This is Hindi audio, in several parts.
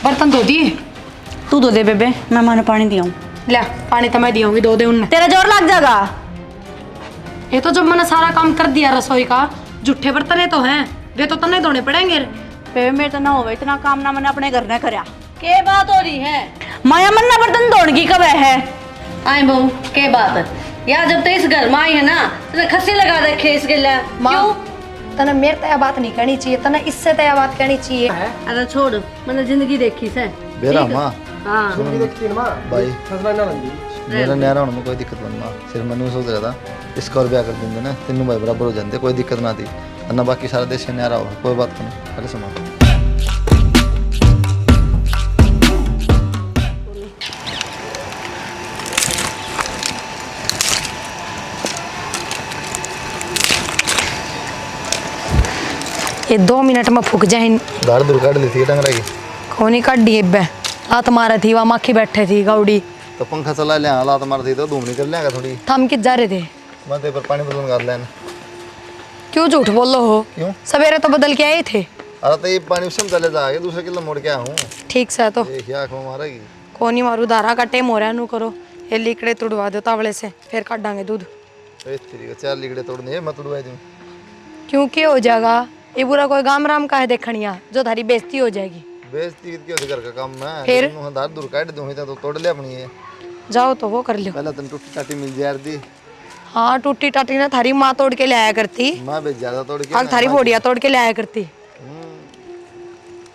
बर्तन धो दिए? तू धो दे बेबे, मैं माने पानी दिया हूँ। ले पानी तो मैं दियाऊंगी, दो दे उनने। तेरा जोर लग जाएगा। ये तो जब मैंने सारा काम कर दिया रसोई का, जूठे बर्तन तो हैं, वे तो तन्ने धोने पड़ेंगे। बेबे मेरे तो ना होवे इतना काम ना मैंने अपने घर ने करया। के बात हो रही है? माया मन ना बर्तन धोने की कब है? आए बहू के बात है यार, जब तो इस घर में आई है ना तो खस्सी लगा रखे इसके लिए। क्यों? तने मेरे तया बात नहीं कहनी चाहिए, तने इससे तया बात कहनी चाहिए। अरे छोड़, मैंने जिंदगी देखी से। बेरा माँ हाँ जिंदगी देखती माँ भाई मेरा न्यारा होने में कोई दिक्कत नहीं माँ। सिर्फ मैंने सोच रहा था इसका और ब्याह कर देंगे ना, तीनों भाई बराबर हो जाते, कोई दिक्कत ना थी। अन्ना बाकी सारा देश न्यारा हो, कोई बात नहीं। अरे सुनो ये 2 मिनट में फूक जाए। दाढ़ दूर काट ली थी टंगरा की। कोनी काट दी बे, हाथ मारे थी, वहाँ माखी बैठे थी गौड़ी। तो पंखा चला लिया, हालात मार थी तो धूम निकल लिया थोड़ी। थम किस जा रहे थे? मैं तो पर पानी बदल कर लेना। क्यों झूठ बोल लो हो? क्यों? सवेरे तो बदल के आए थे। अरे तो ये पानी उसमें चले जाएगा, दूसरे किलो मोड़ के आया हूँ। ठीक से तो ये क्या आँख में मारेगी? कोनी मारू, धारा का टेम हो रहा है, नू करो। ये लीकड़े तुड़वा दो तावड़े से, फिर काट डांगे दूध। तेरी 4 लीगड़े तोड़ने है, मैं तुड़वाई दूँ। क्यों क्या हो जाएगा? ये बुरा कोई गाम राम का है देखनिया, जो थारी बेइज्जती हो जाएगी। बेइज्जती क्यों होती घर का काम में? फिर? दाढ़ दूर काट दूँ तो तोड़ ले अपनी ये। जाओ तो वो कर लो। पहले तन टूटी टाटी मिल जाए दी। हाँ टूटी टाटी ना थारी माँ तोड़ के ले आया करती। माँ भी ज्यादा तोड़ के और थारी बोड़िया तोड़ के ले आया करती।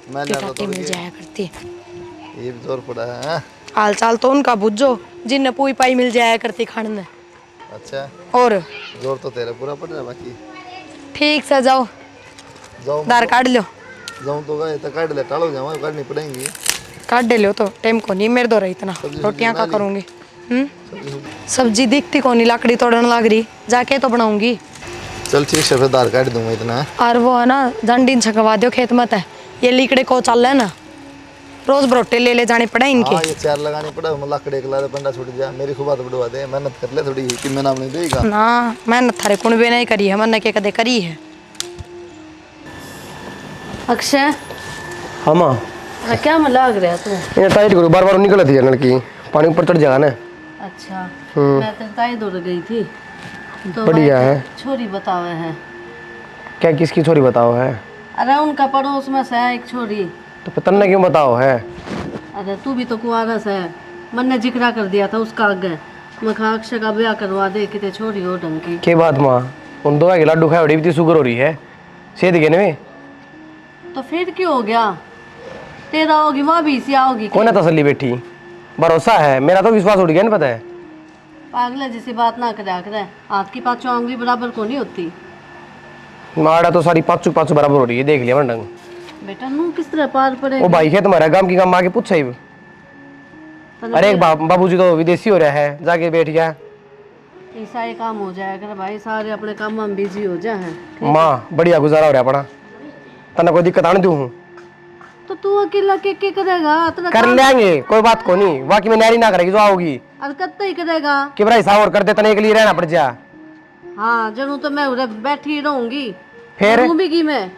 मैं ज्यादा टाटी तोड़ मिल के जाया करती। ये भी जोर पड़ा है। हाल चाल तो उनका बुझो, जिनने पूई पाई मिल जाया करती खाने में। अच्छा और जोर तो तेरा पूरा पड़ रहा है बाकी। ठीक से जाओ, जाओ दार काट लो। जाऊँ तो गए तो काट ले, टालो जाऊँ काटनी पड़ेंगी। काट दे लो तो टाइम को नहीं मेरे दो रही इतना। रोटियां का करूंगी। सब्जी दिखती को नहीं, लाकड़ी तोड़न लग रही, जाके तो बनाऊंगी। चल ठीक है, फिर दार काट दूंगा इतना। और वो है ना जंडीन छकवा दो खेत मत है, ये लीकड़े को चल है ना, रोज बरोटे ले जाने पड़े इनके। हाँ ये 4 लगानी पड़ा, मैं लाकड़ी एक लारे पंडा छूट जा, मेरी खूब बात बढ़वा दे, मेहनत कर ले थोड़ी कि मैं नाम नहीं देगा ना। मेहनत थारे कुण भी नहीं करी है, मैंने के कदे करी है। अक्षय हाँ माँ, क्या में लग रहा तू? ये टाइट करो, बार बार निकल थी नल की, पानी ऊपर चढ़ जाएगा ना। अच्छा मैं तो ताई दूर गई थी तो बढ़िया है। छोरी बतावे है। क्या किसकी छोरी बताओ है? अरे उनका पड़ोस में से है एक छोरी। तो पता नहीं क्यों बताओ है? अरे तू भी तो कुआरा से है, मन ने जिक्रा कर दिया था उसका आगे। मैं कहा अक्षय का ब्याह करवा दे, कितने छोरी हो ढंग की। के बात माँ, उन दो के लड्डू खाए बड़ी भी शुगर हो रही है, सेहत के में। तो फिर क्यों हो गया? तेरा होगी वहाँ भी इसी आओगी। कौन है तसल्ली बैठी? भरोसा है, मेरा तो विश्वास उठ गया ना। पता है पागल जैसी बात ना करे, हाथ की 5 उंगली बराबर को नहीं होती। माड़ा तो सारी 5 बराबर हो रही है, देख लिया मैं ढंग। बेटा नू किस तरह पार पड़े? वो भाई है तुम्हारा, गांव की गांव आके पूछा ही। अरे एक बाबूजी तो विदेशी हो रहा है, जाके बैठ गया। ऐसा ही काम हो जाएगा भाई, सारे अपने काम में बिजी हो जाए। माँ बढ़िया गुजारा हो रहा अपना, तना कोई दिक्कत आने दूँ। तो तू अकेला के करेगा? कर लेंगे, कोई बात को नहीं, बाकी मैं नारी ना करेगी जो आओगी। हरकत तो ही करेगा कि भाई सावर कर दे, तने के लिए रहना पड़ जा। हाँ जनू तो मैं उधर बैठी रहूंगी, फिर घूमेगी मैं।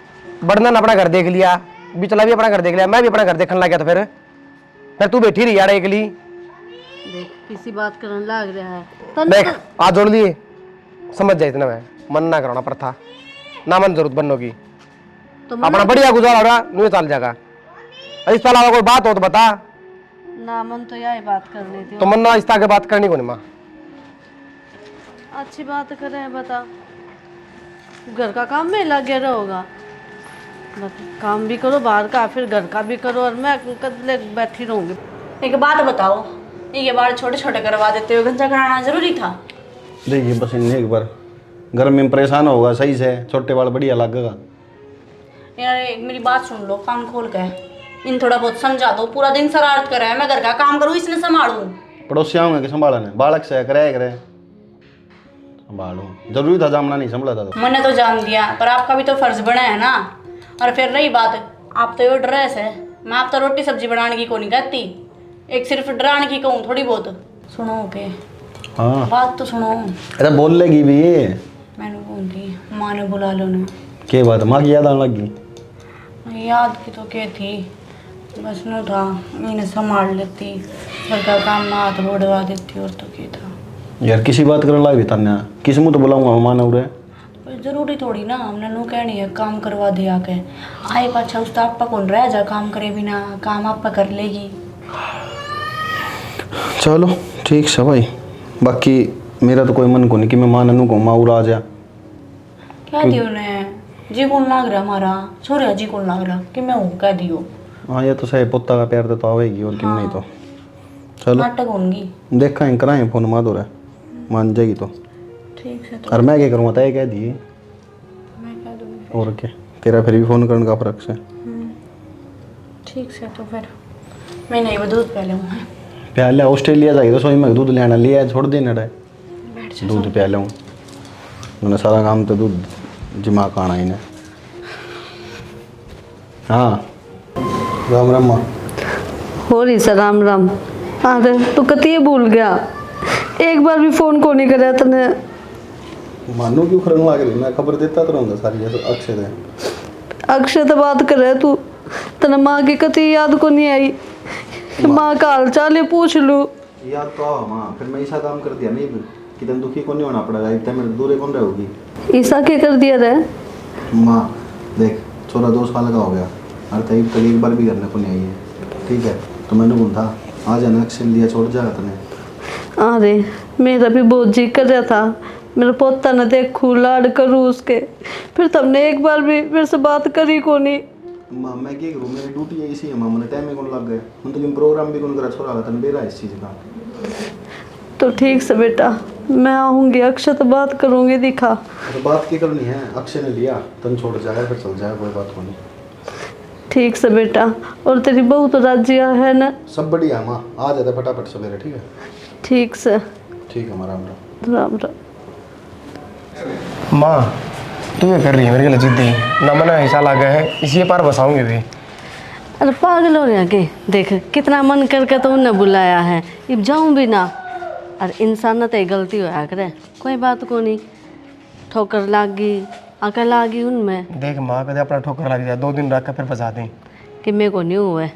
बर्नन अपना घर देख लिया, बिचला भी अपना घर देख लिया, मैं भी अपना घर देखने लग गया। तो फिर तू बैठी रही यार अकेली। देख किसी बात करने लग रहा है। देख आज जोड़ लिए, समझ जाए इतना, मैं मन ना कराना पर था ना, मन जरूरत बनने की। तो अपना बढ़िया गुजारा हो रहा, नहीं चल जाएगा। इसके अलावा कोई बात हो तो बता ना, मन तो यही बात करनी थी। तो मन ना इस के बात करनी को नहीं। माँ अच्छी बात करे, बता। घर का काम में लग गया रहोगा, काम भी करो बाहर का, फिर घर का भी करो, और मैं कदले बैठी रहूंगी। एक बात बताओ, ये बाल छोटे छोटे करवा देते हो, गंजा कराना जरूरी था? देखिए बस इन्हें एक बार गर्मी में परेशान होगा, सही से छोटे बाल बढ़िया लगेगा। यार एक मेरी बात सुन लो कान खोल के, इन थोड़ा बहुत समझा दो। पूरा दिन शरारत कर रहा है, मैं घर का काम करूँ इसने संभालूं? पड़ोसी आऊँगे कि संभालने, बालक से करे संभालूं, जरूरी था जामना नहीं संभला था तो। मैंने तो जान दिया, पर आपका भी तो फर्ज बना है ना। और फिर रही बात, आप तो ये ड्रेस है, मैं आप तो रोटी सब्जी बनाने की को नहीं कहती, एक सिर्फ डराने की कहूँ थोड़ी बहुत। सुनो के हाँ बात तो सुनो। अरे बोल लेगी भी ये, मैंने बोली माँ ने बुला लो ना। क्या बात, माँ की याद आने लगी? याद की तो क्या थी, बस न था मैंने संभाल लेती, घर का काम में हाथ बढ़वा देती और तो क्या था। यार किसी बात करने लाग भी तन्या किस मुँह तो बुलाऊंगा माना उरे। पर जरूरी थोड़ी ना हमने नू कहनी है काम करवा दिया के आए पाछा उस आपा कौन रह जा, काम करे बिना काम आपा कर लेगी। चलो ठीक है भाई, बाकी मेरा तो कोई मन को नहीं कि मैं माँ ननू को माँ उड़ा जा। क्या दियो ने जी कौन लाग रहा हमारा छोरा जी कौन लाग रहा कि मैं हूँ कह दियो। हाँ ये तो सही, पुत्ता का प्यार तो आवेगी और क्यों नहीं तो। चलो नाटक होंगी। देखा है कराएं फोन मार दो रहा मान जाएगी तो। ठीक है तो और मैं क्या करूँगा तय कह दिए मैं कह दूँगी। और क्या तेरा फिर भी फोन करने का फर्क से। ठीक है तो फिर मैं नहीं वो दूध पहले हूँ। प्याले ऑस्ट्रेलिया जाएगी तो सोई में दूध लेना लिया छोड़ देना रहे दूध प्याले हूँ मैंने सारा काम तो दूध जिमा का आना इन्हें। हाँ राम राम माँ। हो रही सर राम राम। अरे तू कती भूल गया, एक बार भी फोन को नहीं कराया तने। मानो क्यों खरन लग रही, मैं खबर देता तो रहूँगा सारी जैसे अक्षय है। अक्षय तो बात करे तू, तने माँ की कती याद को नहीं आई कि माँ का हाल चाल पूछ लूँ। याद तो आओ माँ, फिर मैं ऐसा काम कर दिया नहीं कि तुम दुखी को नहीं होना पड़ेगा, इतने मेरे दूर कौन रहोगी। ईसा क्या कर दिया रे? माँ देख छोरा 2 साल का हो गया और तब तक एक बार भी करने को नहीं आई है, ठीक है तो मैंने बोला था आ जाना अक्षय लिया छोड़ जाएगा तने। अरे मेरा भी बहुत जी कर रहा था मेरा पोता न देखू लाड करूँ उसके, फिर तुमने एक बार भी मेरे से बात करी को नहीं। माँ मैं क्या करूँ, मेरी ड्यूटी है इसी है माँ, मैंने टाइम में कौन लग गए हम तो प्रोग्राम भी कौन करा छोरा का तन बेरा इस चीज़ का। तो ठीक से बेटा मैं आऊँगी, अक्षय तो बात करूँगी दिखा। तो बात क्या करनी है, अक्षय ने लिया तन छोड़ जाएगा फिर चल जाएगा कोई बात को नहीं। ठीक से बेटा, और तेरी बहू तो राजिया है ना? सब बढ़िया माँ, आ जाते फटाफट सवेरे ठीक है। ठीक से ठीक है माँ राम राम। राम राम। माँ तू ये कर रही है मेरे लिए जिद्दी ना, मना ऐसा लगा है इसी पार बसाऊंगी भी। अरे पागल हो रहा के, देख कितना मन करके तो उन्हें बुलाया है, अब जाऊं भी ना। अरे इंसान ना तो गलती होया करे, कोई बात को नहीं, ठोकर लागी अकल आगी उनमें। देख माँ कदे अपना ठोकर लग जाए 2 दिन रख कर फिर फंसा दें। कि मेरे को नहीं हुआ है।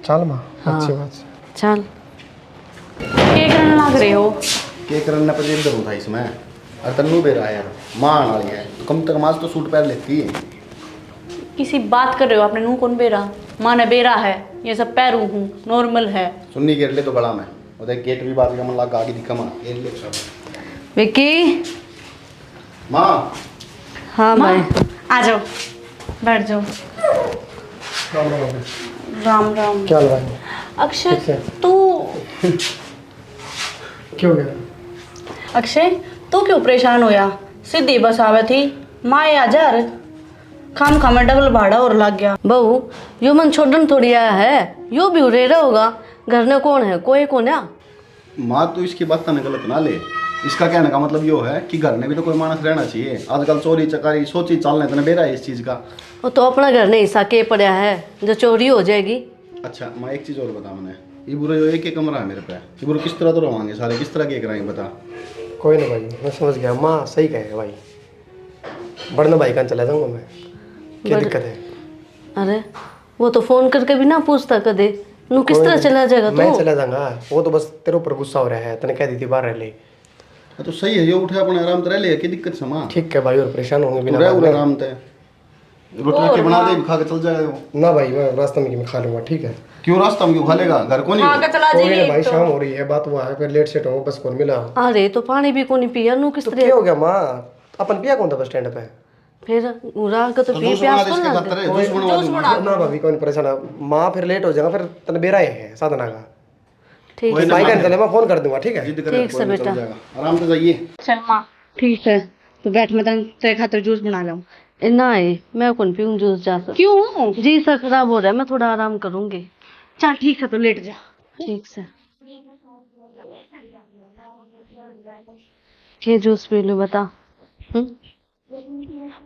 चल माँ हाँ। अच्छी बात। चल क्या करने लग रहे हो? के करने पर इधर उठा इसमें और तन्नू बेरा है यार माँ आने वाली है, कम तक माज तो सूट पहन लेती है। किसी बात कर रहे हो आपने? नू कौन बेरा? माँ ने बेरा है, ये सब पैरू हूँ नॉर्मल है। सुन्नी गेट ले तो बड़ा मैं और एक गेट भी बात का मन लगा आगे दिखा माँ गेट ले सब। विक्की। माँ हाँ माँ भाई आ जाओ बैठ जाओ। राम राम। क्या लगा है? अक्षय तू क्यों गया? अक्षय तू क्यों परेशान होया? सीधी बस आवे थी माँ आ जा खाम खामे डबल भाड़ा और लग गया। बहू यो मन छोड़न थोड़ी आया है, यो भी उरे रहा होगा, घर में कौन है? कोई कौन है? माँ तो इसकी बात ना गलत ना ले, इसका कहने का मतलब यो है कि घर में भी तो कोई मानस रहना चाहिए। आजकल चोरी चकारी सोची चालने इतना बेरा है इस चीज़ का। वो तो अपना घर नहीं हिस्सा के पड़ा है जो चोरी हो जाएगी। अच्छा माँ एक चीज़ और बता मैंने, ये बुरा जो एक ही कमरा है मेरे पे, ये बुरा किस तरह तो रहोगे सारे, किस तरह के कराएंगे बता। कोई ना भाई मैं समझ गया, माँ सही कहे भाई, बढ़ना भाई कहाँ चला जाऊँगा मैं, क्या दिक्कत है? अरे वो तो फोन करके भी ना पूछता कदे, नू किस तरह चला जाएगा मैं तू? चला जाऊंगा, वो तो बस तेरे ऊपर गुस्सा हो रहा है, तने कह दी थी बाहर रह ले। तो सही है, ये उठे अपने आराम से रह ले, क्या दिक्कत है माँ? ठीक है भाई, और परेशान होंगे बिना रह बात उरे में। आराम से रोटी रख के बना दे खा के चल जाएगा वो। ना भाई मैं रास्ते में खा लूंगा, ठीक है? क्यों रास्ता में क्यों खा लेगा, घर को खा नहीं? के चला कोई ना जाइए भाई, तो। शाम हो रही है, बात हुआ है, फिर लेट सेट हो, बस कौन मिला? अरे तो पानी भी कोनी पिया, नू किस तो तरह? क्या हो गया माँ, अपन पिया कौन था बस स्टैंड पे? फिर उरा का तो पी जूस बना प्यास दे को इसके ना खातर, जूस बनवा दूंगा। ना भाभी कोई नहीं परेशान है। माँ फिर लेट हो जाएगा, फिर तने बेरा है साधना का। ठीक कोई है ना भाई माँ, का चले, मैं फोन कर दूंगा, ठीक है? जिद करे ठीक से कोई नहीं, चल बेटा। जाएगा। आराम से जाइए। चल माँ ठीक है तो बैठ, मैं तेरे खातिर जूस बना लाऊं। नहीं मैं कौन पीऊँ जूस जा सकती? क्यों? जी सर खराब हो रहा है, मैं थोड़ा आराम करूंगी। चल ठीक है तो लेट जा। ठीक से ये जूस पी लो बता।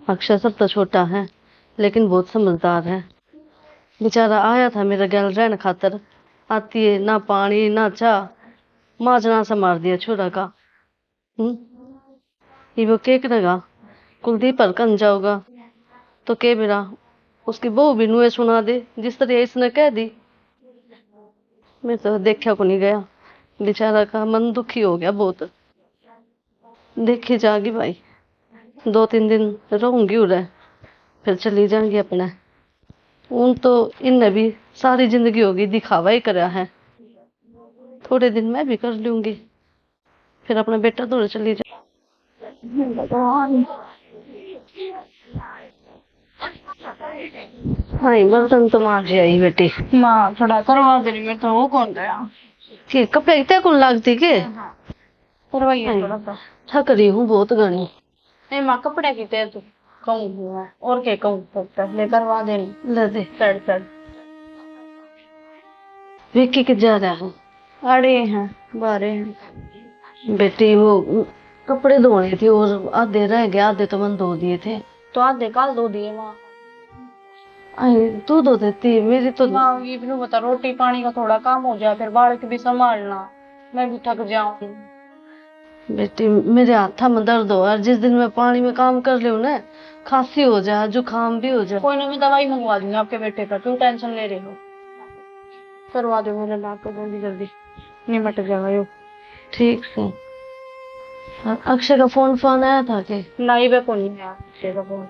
अक्षय सब तो छोटा है लेकिन बहुत समझदार है, बेचारा आया था मेरा गैल रहने खातर, आती है ना पानी ना चाह, माजना से मार दिया छोरा का। ये वो के करेगा, कुलदीप पर कन जाओगा तो के बेरा उसकी बहू भी नुए सुना दे जिस तरह इसने कह दी। मैं तो देखा को नहीं गया, बेचारा का मन दुखी हो गया बहुत। देखी जागी भाई, 2-3 दिन रहूंगी उधर, फिर चली जाऊंगी अपने। उन तो इनने भी सारी जिंदगी होगी दिखावा ही करा है, थोड़े दिन मैं भी कर लूंगी, फिर अपना बेटा दूर चली जा। हाँ बर्तन तो मार आई बेटी। माँ थोड़ा करवा दे रही, मैं तो वो कौन गया कि कपड़े इतने कौन लगती के? करवाइए थोड़ा सा। थक रही हूँ बहुत घनी। नहीं माँ कपड़े की तेज कहूँ हुआ और क्या कहूँ, पहले करवा देनी। ले दे। चढ़ विक्की के जा रहा है? अड़े हैं बारे हैं। बेटी वो कपड़े धोने थे और आधे रह गए, आधे तो मैंने धो दिए थे। तो आधे काल दो दिए माँ। आई तू धो देती, मेरी तो। माँ ये भी बता, रोटी पानी का थोड़ा काम हो जाए, फिर बालक भी संभालना, मैं भी थक जाऊँ। बेटी मेरे हाथा में दर्द हो, और जिस दिन मैं पानी में काम कर रही हूँ ना, खांसी हो जाए, जुकाम भी हो जाए। कोई ना, मैं दवाई मंगवा दूंगी आपके बेटे का, क्यों टेंशन ले रहे हो। करवा दो मेरे नाक को जल्दी जल्दी, निमट जाएगा यो। ठीक है। और अक्षय का फोन आया था कि नहीं वे को नहीं है अक्षय का फोन।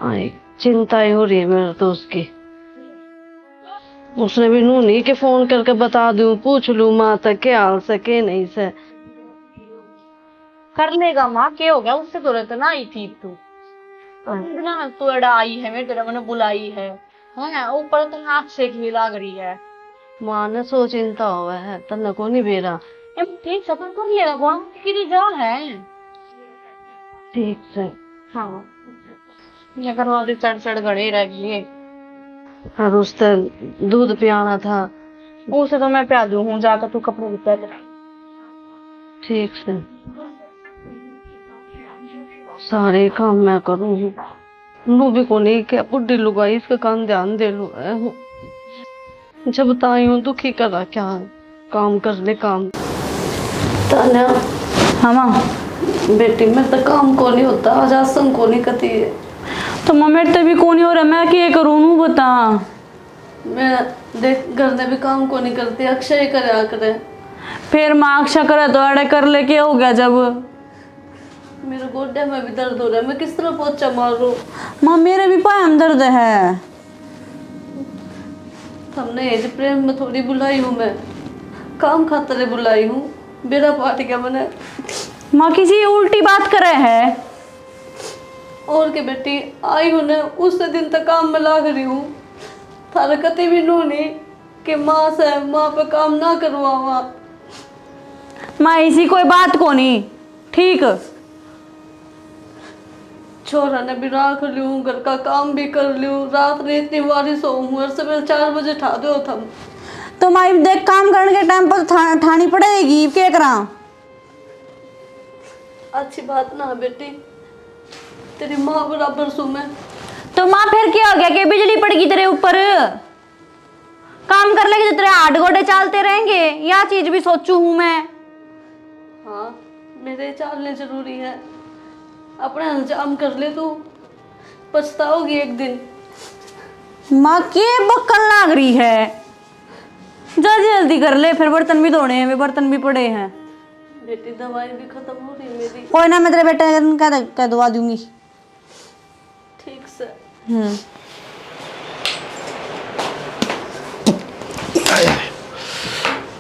आई चिंता ही हो रही है मेरे दोस्त की। उसने भी नू नहीं कि फोन करके बता दूं, पूछ लूं माँ तक के हाल से के नहीं से। कर लेगा माँ, क्या हो गया, उससे तो रहता ना आई थी तू ना, तू एड़ा आई है मेरे तेरा मैंने बुलाई है ऊपर तो नाक से घी लाग रही है। माँ ने सो चिंता हुआ है, तन्ने को नहीं बेरा। ठीक सफर कर लिया वहाँ की जा है। ठीक से। हाँ ये करवा दे, चढ़ गड़े रह गई। और उससे दूध पियाना था। उसे तो मैं प्या दूँ, जाकर तू कपड़े भी पहन ले। ठीक से। सारे काम मैं करूँ, नू भी को नहीं क्या बुढ़ी लुगाई, इसका काम ध्यान दे लू। जब ताई हूँ दुखी करा क्या, काम कर ले काम। तान्या। हाँ माँ। बेटी मैं तो काम को नहीं होता, आज आसन को नहीं कती है। तो माँ मेरे तो भी को नहीं हो रहा, मैं क्या करूँ नू बता। मैं देख घर में भी काम को नहीं करती, अक्षय करे करे। फिर माँ अक्षा करे तो अड़े कर ले, क्या हो गया जब। मेरे गोड्डे में भी दर्द हो रहा है, मैं किस तरह पोछा मारूं। माँ मेरे भी पाए में दर्द है। हमने एज प्रेम में थोड़ी बुलाई हूँ, मैं काम खातिर बुलाई हूँ, बेड़ा पाट गया मैंने। माँ किसी उल्टी बात करे है। और के बेटी आई हूँ ना, उस दिन तक काम में लाग रही हूँ, थारा कति भी नू नहीं कि माँ से माँ पे काम ना करवावा। माँ इसी कोई बात को नहीं, ठीक छोरा ने भी राख लूँ, घर का काम भी कर लूँ, रात ने इतनी बारिश हो हूँ, और सुबह 4 बजे ठा दो थम। तो माँ देख काम करने के टाइम पर ठानी पड़ेगी, क्या करा। अच्छी बात ना बेटी, तेरी माँ बराबर सू मैं। तो माँ फिर क्या हो गया कि बिजली पड़ेगी तेरे ऊपर, काम कर लेगी तो तेरे हाथ गोडे चालते रहेंगे, यह चीज भी सोचू हूँ मैं। हाँ मेरे चालने जरूरी है, अपना अंजाम कर ले, तू पछताओगी एक दिन। माँ के बक्कन लाग रही है, जल्दी जल्दी कर ले, फिर बर्तन भी धोने हैं, वे बर्तन भी पड़े हैं। बेटी दवाई भी खत्म हो रही है मेरी। कोई ना, मैं तेरे बेटे का दवा दूंगी। ठीक से।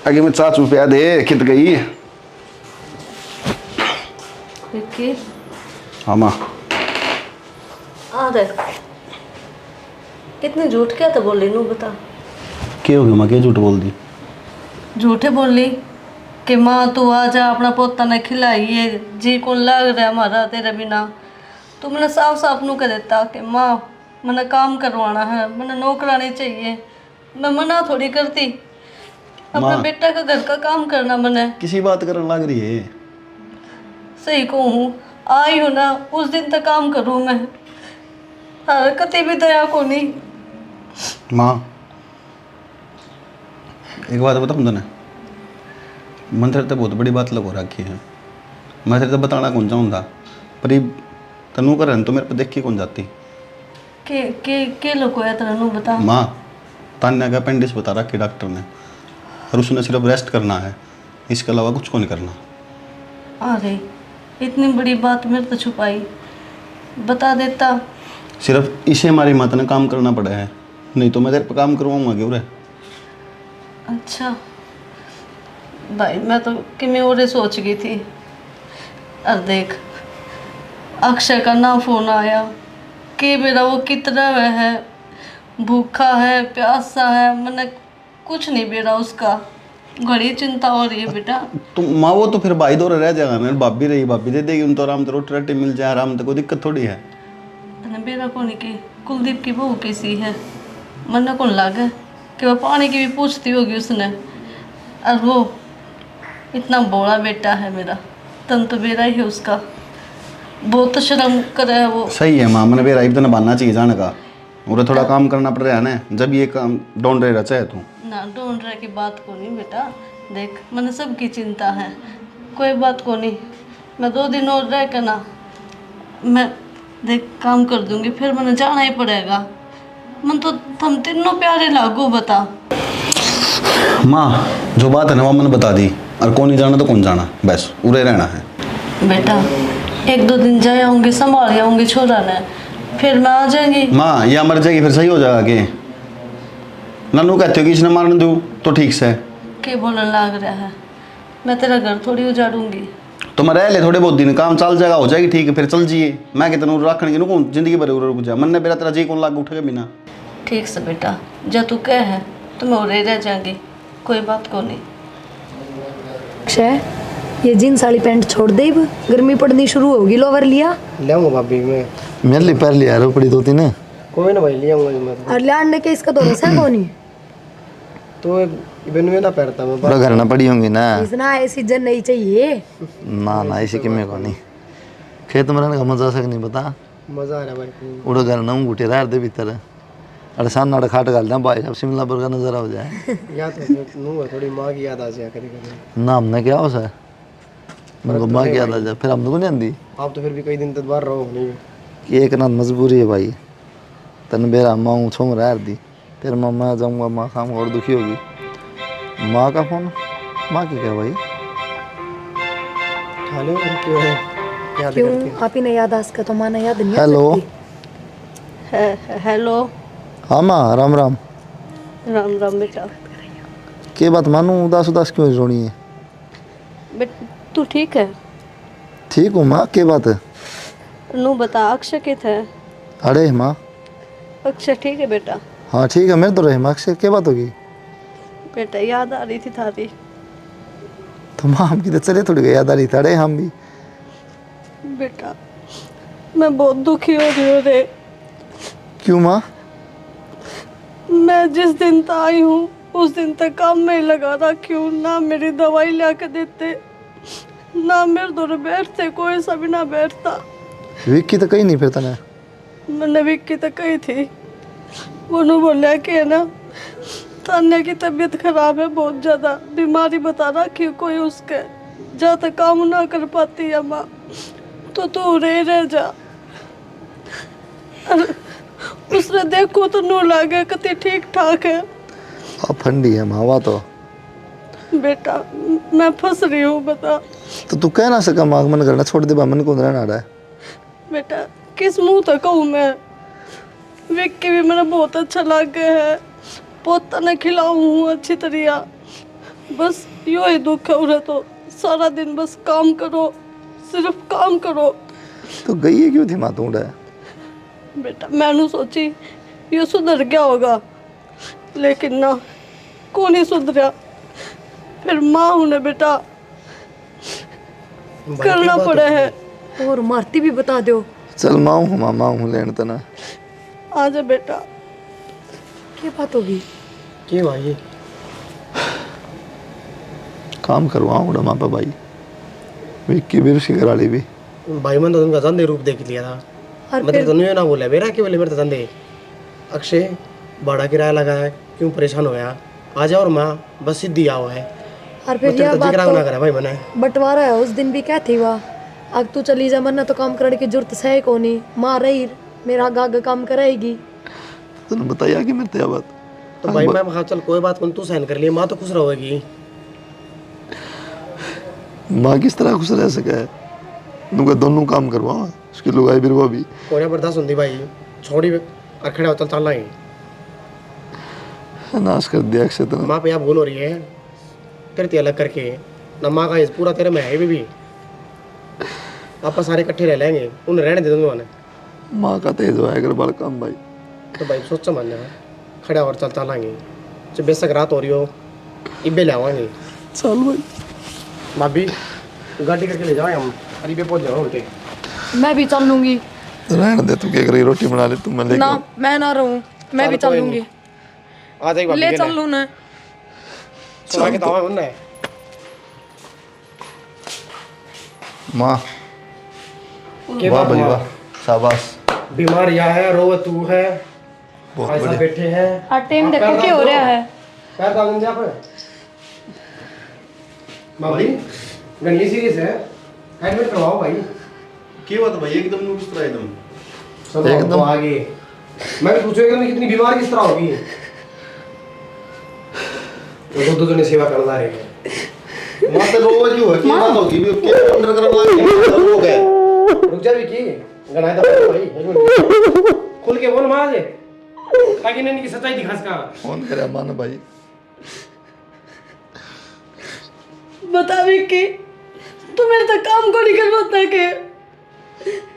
आगे मैं चाचू पे दे खित गई। विक्की हाँ माँ। आ रहे, इतनी झूठ क्या तो बोली नू बता। क्या हो गया माँ, क्या झूठ बोल दी। झूठे बोली कि माँ तू आ जा, अपना पोता ने खिलाइए, जी कौन लाग रहा है हमारा तेरे बिना। तू मैंने साफ साफ नू कह देता कि माँ मैंने काम करवाना है, मैंने नौकरानी चाहिए, मैं मना थोड़ी करती, अपना बेटा का घर का काम करना मैंने। किसी बात करने लग रही है। सही कहूँ, आई हूँ ना, उस दिन तक काम करूँ मैं, हरकतें भी दया को नहीं। माँ एक बात बताऊँ तने, मन तेरे तो बहुत बड़ी बात लगो रखी है, मैं तेरे तो बताना कौन चाहूँगा, पर ये तनू कर तो मेरे पे देख के कौन जाती। के लोग है तेरा नू बता। माँ तान्या का अपेंडिक्स बता रखी डॉक्टर ने, और उसने सिर्फ रेस्ट करना है, इसके अलावा कुछ को नहीं करना। अरे इतनी बड़ी बात मेरे तो छुपाई, बता देता। सिर्फ इसे हमारी माता ने काम करना पड़ा है, नहीं तो मैं तेरे पे काम करवाऊंगा क्यों रे। अच्छा भाई, मैं तो कि मैं और सोच गई थी। और देख, अक्षय का ना फोन आया कि मेरा वो कितना वह है, भूखा है, प्यासा है, मैंने कुछ नहीं बेरा उसका। घड़ी चिंता हो रही है बेटा। तो माँ वो तो फिर भाई दौरे रह जाएगा ना, भाभी रही भाभी दे देगी, उन तो आराम से रोटी रोटी मिल जाए आराम से, कोई दिक्कत थोड़ी है। बेरा कौन की कुलदीप की बहू कैसी है, मन कौन लगे कि वह पानी की भी पूछती होगी उसने। और वो इतना बोला बेटा है मेरा, तन तो बेरा ही है उसका, बहुत शर्म करे है वो। सही है माँ, मैंने बेरा इतना बनना चाहिए जाने का, और थोड़ा काम करना पड़ रहा है ना, जब ये काम ढूंढ रहे चाहे तू ना ढूंढ रहे की बात को नहीं बेटा। देख मैंने सबकी चिंता है, कोई बात को नहीं। मैं 2 दिन और रह कर ना, मैं देख काम कर दूंगी, फिर मैंने जाना ही पड़ेगा। मन तो हम तीनों प्यारे लागू बता। माँ जो बात है ना वो मैंने बता दी, और कौन नहीं जाना तो कौन जाना, बस उरे रहना है। बेटा 1-2 दिन जाए आऊँगी, संभाल आऊँगी छोरा ने, फिर मैं आ जाएंगी। माँ या मर जाएगी फिर सही हो जाएगा कि नन्नू कहते हो कि इसने मारने दूँ तो ठीक से के बोलने लग रहा है, मैं तेरा घर थोड़ी उजाड़ूंगी। तो मैं रह ले थोड़े बहुत दिन, काम चल जाएगा, हो जाएगी ठीक है, फिर चल जिए। मैं कितना रखने की कौन जिंदगी भर रुक जा, मन ने मेरा तेरा जी कौन लाग उठेगा बिना। ठीक से बेटा, जब तू कह है तो मैं उरे रह जाऊंगी, कोई बात को नहीं। अक्षय, ये जीन्स वाली पैंट छोड़ दे, अब गर्मी पड़नी शुरू होगी। लोवर लिया लाऊंगा भाभी मैं, मेरे लिए पैर लिया रो पड़ी 2-3 है। कोई ना भाई ले आऊंगा मैं और लाने के इसका तो रसा कौन तो इवन में ना पैरता मैं पूरा घर ना पड़ी होंगी ना। इतना ऐसी सीजन नहीं चाहिए। ना ना ऐसे कि मैं को नहीं खेत में रहने का मजा सक नहीं पता। मजा आ रहा भाई को। उड़ा घर ना घुटे रह दे भीतर, अरे सान नाड़ खाट गाल दे भाई साहब, शिमला पर का नजर हो जाए। याद तो नूंगा, थोड़ी माँ की याद आ जाए कभी कभी। ना हमने क्या हो सर, मेरे को माँ की याद आ जाए, फिर हमने को नहीं आंदी। आप तो फिर भी कई दिन तक बाहर रहो नहीं। एक ना मजबूरी है भाई, तन बेरा माँ छोम रह दी, फिर मैं जाऊँगा माँ काम और दुखी होगी। माँ का फोन, माँ की क्या भाई। हेलो क्यों है याद क्यों करती आप ही ने याद आसका तो माना याद नहीं आ हेलो सकती। हेलो, हाँ माँ राम राम। राम राम बेटा। के बात मानू उदास उदास क्यों रोनी है। बेट तू ठीक है? ठीक हूँ माँ, के बात है। नू बता, अक्षय के थे? अरे माँ अक्षय ठीक है बेटा? हाँ ठीक है, मेरे तो रहे माँ से क्या बात होगी। बेटा याद आ रही थी थारी। तो माँ हम किधर चले थोड़ी गई याद आ रही था। अरे हम भी बेटा मैं बहुत दुखी हो रही हूँ रे। क्यों माँ। मैं जिस दिन तक आई हूँ उस दिन तक काम में ही लगा रखी हूँ, ना मेरी दवाई ला के देते, ना मेरे दौरे बैठते, कोई सा भी ना बैठता। विक्की तो कहीं नहीं फिरता ना। मैंने विक्की तक कही थी, वो नु बोलिया कि है ना तान्या की तबीयत खराब है, बहुत ज़्यादा बीमारी बता रखी है कोई उसके, जहाँ तक काम ना कर पाती है माँ, तो तू रह जा। उसने देखो तो नू लगे कति ठीक ठाक है। अब फंडी है माँ तो। बेटा मैं फंस रही हूँ, बता। तो तू कह ना सका माँ मन करना छोड़ दे, बा मन को रहना रहा है। बेटा किस मुंह तक कहूँ मैं, विक्की भी मेरा बहुत अच्छा लग गया है, पोता ने खिलाऊँ हूँ अच्छी तरह, बस यो ही दुख है उन्हें तो, सारा दिन बस काम करो, सिर्फ काम करो। तो गई है क्यों थी माँ तू है। बेटा मैंने सोची ये सुधर गया होगा, लेकिन ना कौन ही सुधरा। फिर माँ हूँ ने बेटा, करना पड़े है। और मारती भी बता दो। चल माँ हूँ मामा हूँ लेन तना। आजा बेटा। क्या बात होगी। के भाई काम करवाऊंगा माँ भाई, विक्की भी उसकी घराली भी। भाई मैंने तो उनका धंधे रूप देख लिया था। और मतलब तो नहीं ना बोला मेरा कि बोले मेरे तो धंधे। अक्षय भाड़ा किराया लगा है, क्यों परेशान हो गया, आ जाओ और माँ बस सीधी आओ है। और फिर मतलब यह तो बात जिक्र तो ना करा भाई मैंने। बंटवारा है, उस दिन भी क्या थी वह, अब तू चली जा मरना तो काम करने की जरूरत है कोनी, माँ रही मेरा गाग काम कराएगी। तूने बताया कि मेरे ते बात तो भाई मैं कहा चल कोई बात नहीं, तू सहन कर लिया, माँ तो खुश रहेगी। माँ किस तरह खुश रह सके है? तुमको दोनों काम करवाओ, उसकी लुगाई बिरवा भी कोई बर्दाश्त होती भाई, छोड़ी अखड़े होता चल रही नाश कर दिया अक्षय तो। माँ पे आप भूल हो रही है, करती अलग करके ना, माँ का इस पूरा तेरे में है भी आप सारे इकट्ठे रह लेंगे, उन्हें रहने दे दूंगा। माँ का तेज हुआ है बड़ा काम भाई। तो भाई सोच समझना, खड़ा और चल चलाएंगे, जब बेशक रात हो रही हो इबे ले आवाएंगे। चल भाई भाभी गाड़ी करके ले जाओ, हम अरे पे पहुंच जाओ उनके। मैं भी चल लूंगी रहने दे, तू क्या करी, रोटी बना ले तू, मैं लेके ना, मैं ना रहूं, मैं भी चल लूंगी। आ जाएगी भाभी, ले चल लूं ना। सुना के तो आवे उन्हें। माँ वाह भाई वाह, शाबाश, बीमार या है, रो तू है, बहुत ऐसा बढ़िया। बैठे हैं। और टाइम देखो क्या हो रहा है। पैर डाल देंगे आप भाभी, गंदी सीरियस है, एडमिट करवाओ भाई। क्या बात है भाई, एकदम नु किस तरह एकदम चलो एकदम आगे, मैं भी पूछूंगा कि कितनी बीमार किस तरह होगी। तो दो जने सेवा करना रहे हैं। मां तो रोवा क्यों है, क्या बात होगी भी, क्या अंडर करना लग हो गए। रुक जा विकी, गनाए दबा भाई, एक मिनट खुल के बोल मां जे, ताकि नहीं की सच्चाई दिखा सका। फोन करे मान भाई। बता विक्की, तू मेरे तक काम को नहीं करवाता के?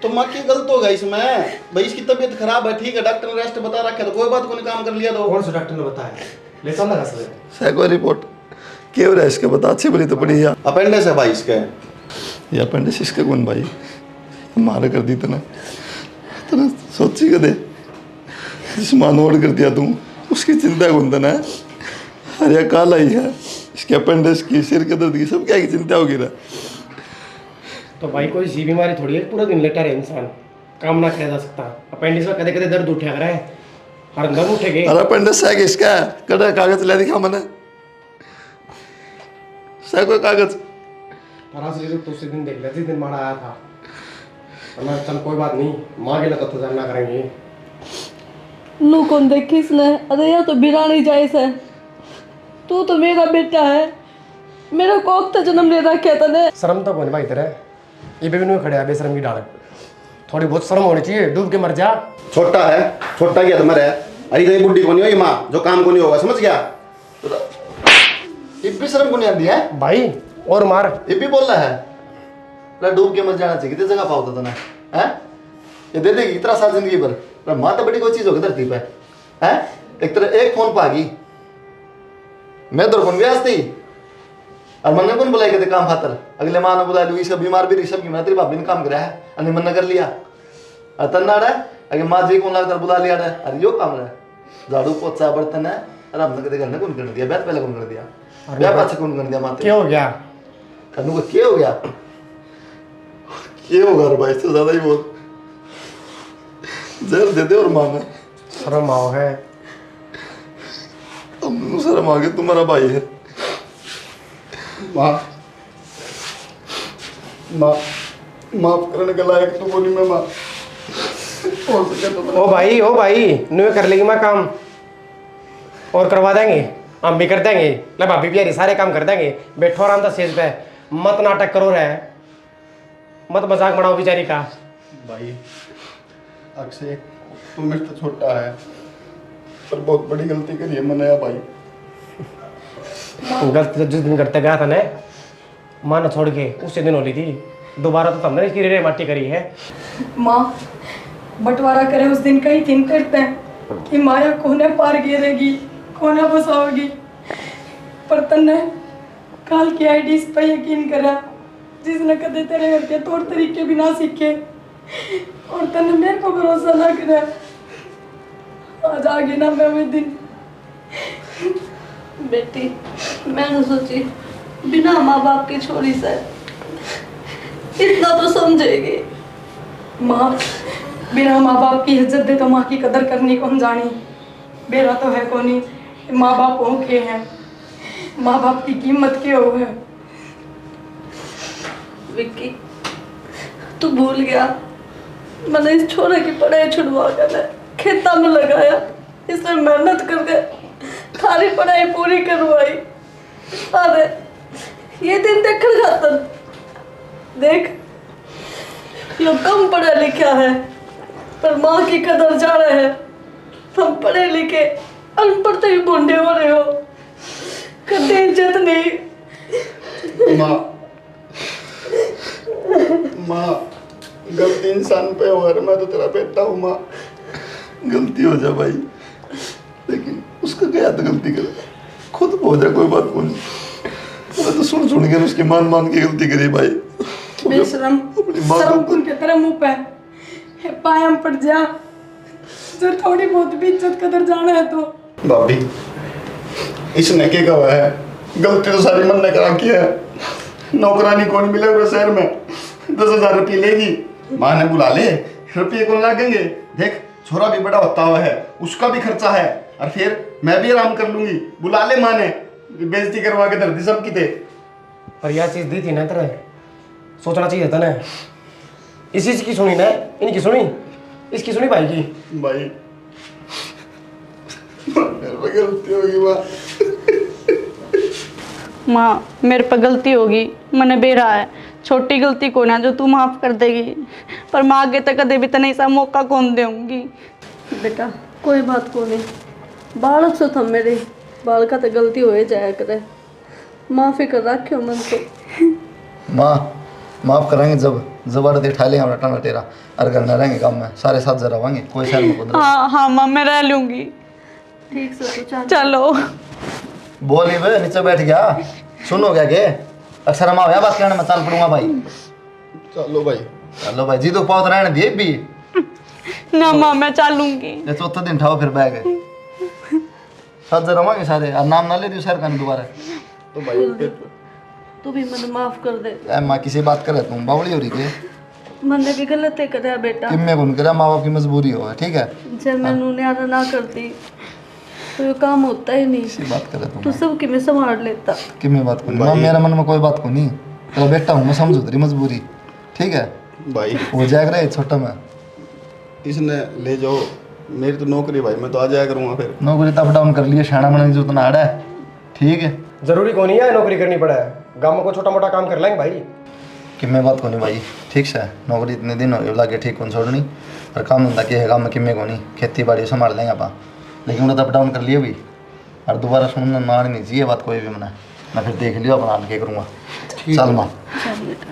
तो माँ की गलत होगा इसमें भाई, इसकी तबीयत खराब है, ठीक है, डॉक्टर ने रेस्ट बता रखा है, तो कोई बात को नहीं काम कर लिया तो। कौन सा डॉक्टर ने बताया? ले चल ना सर, सैको रिपोर्ट क्या हो रहा है इसके, बता, अच्छी बड़ी तो पड़ी है। अपेंडिक्स है भाई इसके। ये अपेंडिक्स इसका कौन भाई, मारा कर दी तूने, तूने सोची कदे जिस मानोड़ कर दिया तू, उसकी चिंता कौन था ना। अरे काला ही है, इसके अपेंडिक्स की, सिर के दर्द की, सब क्या की चिंता होगी ना। तो भाई कोई सी बीमारी थोड़ी है पूरा दिन लेटा रहे इंसान, काम ना किया जा सकता। अपेंडिक्स में कदे कदे दर्द उठा कर है, हर दम उठेगे। अरे अपेंडिक्स है किसका, कड़ा कागज ले दिखा मैंने, सैको कागज। फरासरी तो उसी दिन देख लेते, दिन मारा आया था, वरना चल कोई बात नहीं, माँ के लगा तो जानना करेंगे। नू कौन देखी इसने? अरे यार तो बिरानी जायस है, तू तो मेरा बेटा है, मेरा कोक तो जन्म ले रखा तने। शर्म तो कौन भाई तेरे, ये भी नहीं खड़े है बेशरम की डाल, थोड़ी बहुत शर्म होनी चाहिए, डूब के मर जा। छोटा है, छोटा क्या तुम्हारे है, अरे कहीं बुढ़ी को नहीं हो ये माँ, जो काम को नहीं होगा, समझ गया। ये भी शर्म को नहीं आती है भाई, और मार। ये भी बोल रहा है डूब के मर जाना चाहिए, कितनी जगह पाओ तो है, ये दे देगी इतना साल जिंदगी भर। माँ तो बड़ी कोई चीज होगी धरती पे है, एक तरह एक फोन पागी, मैं तो फोन भी आती और मन ने कौन बुलाई कहते काम खातर, अगले माँ ने बुला ली, सब बीमार भी रही, सब की तेरी भाभी ने काम कराया है, अन्य मन ने कर लिया, तन्ना रहा अगे माँ जी कौन लगता बुला लिया, अरे यो काम रहा झाड़ू पोछा बर्तन है, अरे हमने कहते घर ने कौन कर दिया, ब्याह पहले कौन कर दिया, ब्याह पाछे कौन कर दिया, माते क्या हो गया? कन्नू को क्या हो गया, क्या होगा रे भाई, इससे ज्यादा ही बोल, जहर दे दे और मांगे। शर्म आओ है, हम शर्म आ गए, तुम्हारा भाई है। माँ माँ माफ करने के लायक तो बोली मैं माँ, हो सके तो ओ भाई न्यू कर लेगी मैं काम, और करवा देंगे, हम भी कर देंगे, ले भाभी भी सारे काम कर देंगे। बैठो आराम से सेज पे, मत नाटक करो रहे, मत मजाक बनाओ बेचारी का। भाई अक्षय तू मेरे से छोटा है, पर बहुत बड़ी गलती करी है मैंने भाई। गलती तो जिस दिन करते गया था ने, माँ ने छोड़ के उसी दिन होली थी, दोबारा तो तुमने इसकी रे माटी करी है। माँ बंटवारा करे उस दिन कई दिन करते हैं कि माया कोने पार गिरेगी, कोने बसाओगी, पर तन्ने काल की आईडी इस पर यकीन करा, जिसने कदे तेरे घर के तौर तरीके भी ना सीखे, और तन्ने मेरे को भरोसा ना करे। आज आगे ना मैं वो दिन। बेटी, मैंने सोची बिना माँ बाप की छोरी से इतना तो समझेगी। माँ बिना माँ बाप की इज्जत दे तो माँ की कदर करनी कौन जानी, बेरा तो है कोनी, माँ बाप हो के हैं, माँ बाप की कीमत क्या हो है। विक्की, तू भूल गया, मैंने इस छोरे की पढ़ाई छुड़वा कर खेता में लगाया, इसमें मेहनत करके सारी पढ़ाई पूरी करवाई। अरे ये दिन देखकर खातर देख, यो कम पढ़ा लिखा है पर माँ की कदर जाना है। हम पढ़े लिखे अनपढ़ तो ही बूढ़े हो रहे हो, कदे इज्जत नहीं। माँ माँ गलती इंसान पे हो रहा, मैं तो तेरा बेटा हूँ माँ। गलती हो जाए भाई, लेकिन उसका क्या था गलती करे, खुद हो जाए कोई बात नहीं। मैं तो सुन सुन के उसकी मान के गलती करी भाई। बेशरम, अपनी माँ शर्म को कुन के तेरे मुंह पे पायम पड़ जा, जो थोड़ी बहुत भी इज्जत कदर जाना है तो। भाभी इसने क्या कहा है, गलती तो सारी मन ने करा की है। नौकरानी कौन मिले हुए शहर में 10,000 रुपये लेगी, माँ ने बुला ले, रुपये कौन लागेंगे। देख छोरा भी बड़ा होता हुआ है, उसका भी खर्चा है, और फिर मैं भी आराम कर लूंगी। बुला ले, माँ ने बेइज्जती करवा के धरती सबकी थे। पर यह चीज़ दी थी ना तेरे, सोचना चाहिए था ना। इस चीज़ की सुनी ना, इनकी सुनी, इसकी सुनी भाई की। भाई मेरे पे गलती होगी माँ। माँ मेरे पे गलती होगी, मैंने बेरा है, छोटी गलती को ना जो तू माफ़ कर देगी, पर मैं आगे तक कदे भी तने ऐसा मौका कौन दूंगी। बेटा कोई बात को नहीं, बालक सो थम मेरे, बालका तो गलती हो जाया करे, माफ़ी कर रखियो मन से। माँ माफ कराएंगे जब जबरदस्ती उठा ले हमारा टाना तेरा, और घर न रहेंगे काम में, सारे साथ जरा रहेंगे, कोई शहर में खुद हाँ हाँ माँ मैं रह लूँगी। ठीक से तो चल। चलो बोली वे नीचे बैठ गया, सुनो क्या के अक्सर हम आया बात कहने में चल पड़ूंगा भाई। चलो भाई जी तो पौध रहने दिए भी, ना माँ मैं चलूँगी। ये चौथा दिन ठाओ फिर बैग साथ जरा रवांगे सारे, और नाम ना ले दियो शहर का नहीं दोबारा। तो भाई तू भी मन माफ कर दे, ए माँ किसी बात करे तुम बावली हो रही के, मैंने भी गलत है करे बेटा। कि मैं कौन करा, माँ बाप की मजबूरी हो, ठीक है। जब मैं न्यारा ना करती तो ये काम होता ही नहीं। किसी बात करे तू तुम सब कि मैं संभाल लेता। कि मैं बात को नहीं, माँ मेरा मन में कोई बात को नहीं, तेरा बेटा हूँ मैं, समझो तेरी मजबूरी, ठीक है भाई हो जाएगा रे छोटा में। इसने ले जाओ, मेरी तो नौकरी भाई, मैं तो आ जाया करूँगा फिर। नौकरी तो अप डाउन कर लिए, शाना बनाने की जरूरत ना आड़ा है, ठीक है। जरूरी कौन है नौकरी करनी पड़ा है, गाँव में को छोटा मोटा काम कर लेंगे भाई। कि मैं बात को नहीं भाई, ठीक से नौकरी इतने दिन हो गए लगे, ठीक कौन छोड़नी, और काम धंधा क्या है गाँव में किमें को नहीं, खेती बाड़ी संभाल लेंगे आप, लेकिन वो तो अप डाउन कर लिए भी, और दोबारा सुनना ना नहीं चाहिए बात कोई भी, मैं फिर देख लियो अपना हाल क्या करूँगा। चल माँ। चल बेटा।